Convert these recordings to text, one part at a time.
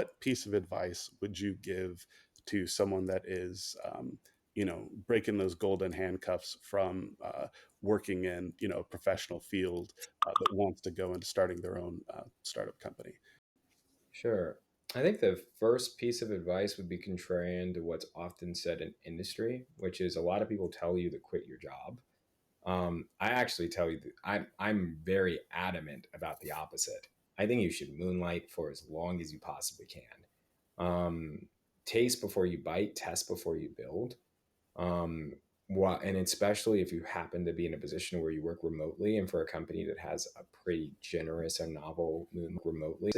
What piece of advice would you give to someone that is, breaking those golden handcuffs from working in, a professional field that wants to go into starting their own startup company? Sure. I think the first piece of advice would be contrarian to what's often said in industry, which is a lot of people tell you to quit your job. I actually tell you that I'm very adamant about the opposite. I think you should moonlight for as long as you possibly can. Um, Taste before you bite, test before you build. And especially if you happen to be in a position where you work remotely and for a company that has a pretty generous and novel moon remotely,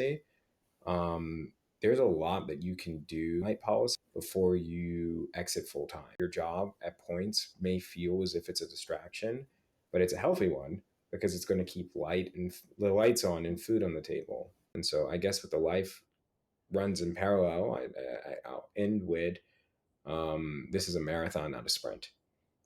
there's a lot that you can do light policy before you exit full time. Your job at points may feel as if it's a distraction, but it's a healthy one because it's going to keep the lights on and food on the table. And so I guess with the life runs in parallel, I'll end with this is a marathon, not a sprint.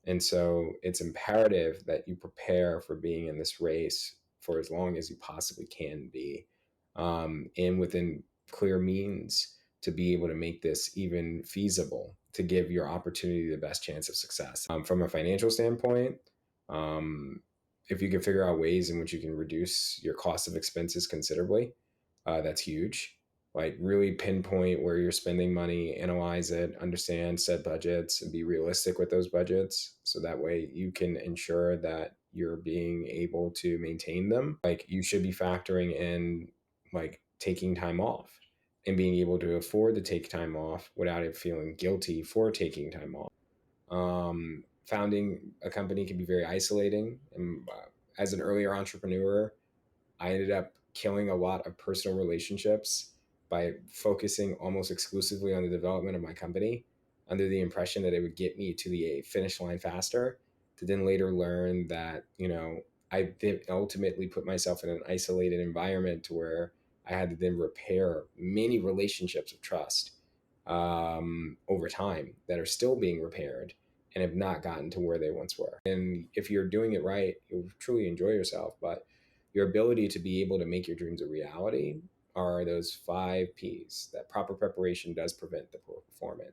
And so it's imperative that you prepare for being in this race for as long as you possibly can be, and within clear means to be able to make this even feasible, to give your opportunity the best chance of success. From a financial standpoint, um, if you can figure out ways in which you can reduce your cost of expenses considerably, that's huge. Like really pinpoint where you're spending money, analyze it, understand set budgets, and be realistic with those budgets. So that way you can ensure that you're being able to maintain them. Like you should be factoring in like taking time off and being able to afford to take time off without it feeling guilty for taking time off. Founding a company can be very isolating. And as an earlier entrepreneur, I ended up killing a lot of personal relationships by focusing almost exclusively on the development of my company under the impression that it would get me to the finish line faster, to then later learn that, I did ultimately put myself in an isolated environment to where I had to then repair many relationships of trust over time that are still being repaired and have not gotten to where they once were. And if you're doing it right, you'll truly enjoy yourself. But your ability to be able to make your dreams a reality are those five P's that proper preparation does prevent the poor performance.